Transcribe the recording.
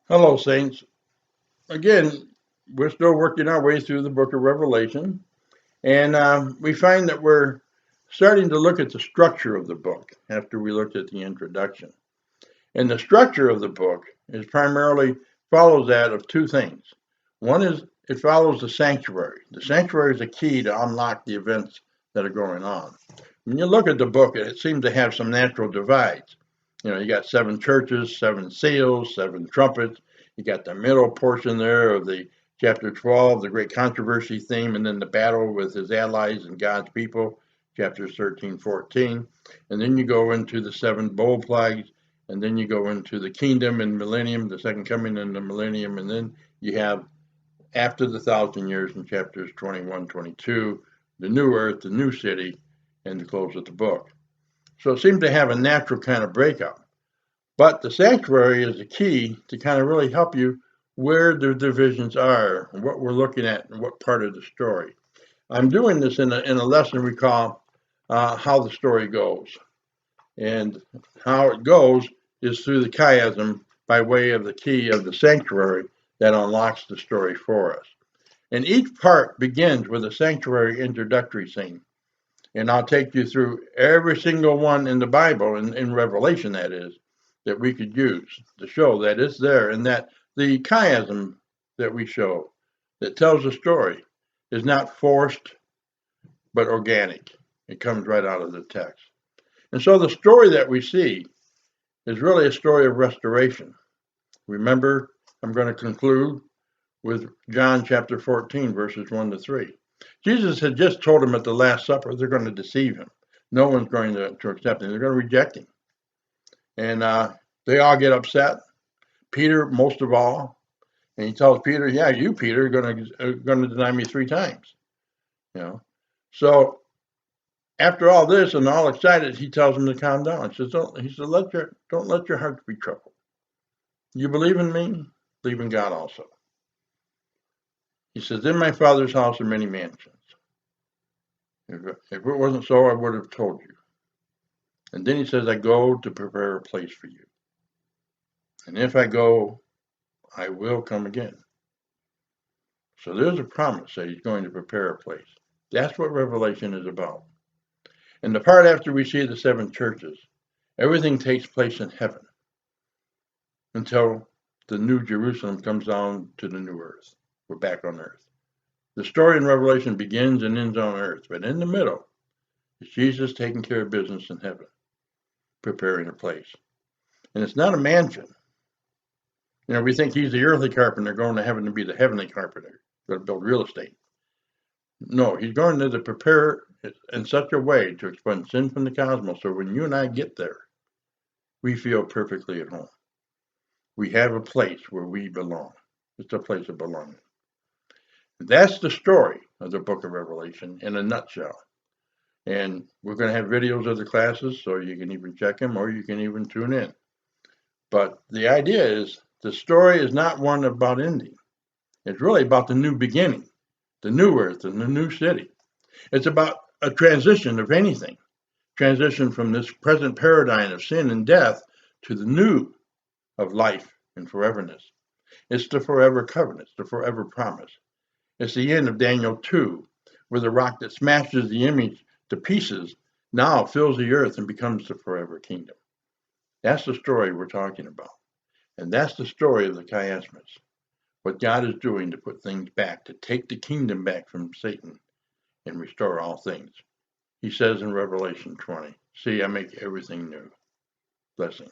Hello, Saints. Again, we're still working our way through the book of Revelation, and we find that we're starting to look at the structure of the book after we looked at the introduction. And the structure of the book is primarily follows that of two things. One is it follows the sanctuary. The sanctuary is a key to unlock the events that are going on. When you look at the book, it seems to have some natural divides. You got seven churches, seven seals, seven trumpets. You got the middle portion there of the chapter 12, the great controversy theme, and then the battle with his allies and God's people, chapters 13, 14. And then you go into the seven bowl plagues, and then you go into the kingdom and millennium, the second coming and the millennium, and then you have after the 1,000 years in chapters 21, 22, the new earth, the new city, and the close of the book. So it seemed to have a natural kind of breakup. But the sanctuary is the key to kind of really help you where the divisions are, and what we're looking at, and what part of the story. I'm doing this in a lesson we call How the Story Goes. And how it goes is through the chiasm by way of the key of the sanctuary that unlocks the story for us. And each part begins with a sanctuary introductory scene. And I'll take you through every single one in the Bible, in Revelation that is, that we could use to show that it's there and that the chiasm that we show that tells the story is not forced but organic. It comes right out of the text. And so the story that we see is really a story of restoration. Remember, I'm going to conclude with John chapter 14, verses 1 to 3. Jesus had just told him at the Last Supper they're going to deceive him. No one's going to accept him. They're going to reject him. And they all get upset. Peter, most of all. And he tells Peter, yeah, you, Peter, are going to deny me three times. You know. So after all this and all excited, he tells him to calm down. He says, don't let your hearts be troubled. You believe in me, believe in God also. He says, in my Father's house are many mansions. If it wasn't so, I would have told you. And then he says, I go to prepare a place for you. And if I go, I will come again. So there's a promise that he's going to prepare a place. That's what Revelation is about. And the part after we see the seven churches, everything takes place in heaven until the new Jerusalem comes down to the new earth. We're back on earth. The story in Revelation begins and ends on earth, but in the middle is Jesus taking care of business in heaven, preparing a place. And it's not a mansion. We think he's the earthly carpenter going to heaven to be the heavenly carpenter, going to build real estate. No, he's going to prepare it in such a way to expunge sin from the cosmos so when you and I get there, we feel perfectly at home. We have a place where we belong. It's a place of belonging. That's the story of the book of Revelation in a nutshell. And we're going to have videos of the classes, so you can even check them or you can even tune in. But the idea is the story is not one about ending. It's really about the new beginning, the new earth and the new city. It's about a transition of anything, transition from this present paradigm of sin and death to the new of life and foreverness. It's the forever covenant, the forever promise. It's the end of Daniel 2, where the rock that smashes the image to pieces now fills the earth and becomes the forever kingdom. That's the story we're talking about. And that's the story of the chiasmus, what God is doing to put things back, to take the kingdom back from Satan and restore all things. He says in Revelation 20, see, I make everything new. Blessings.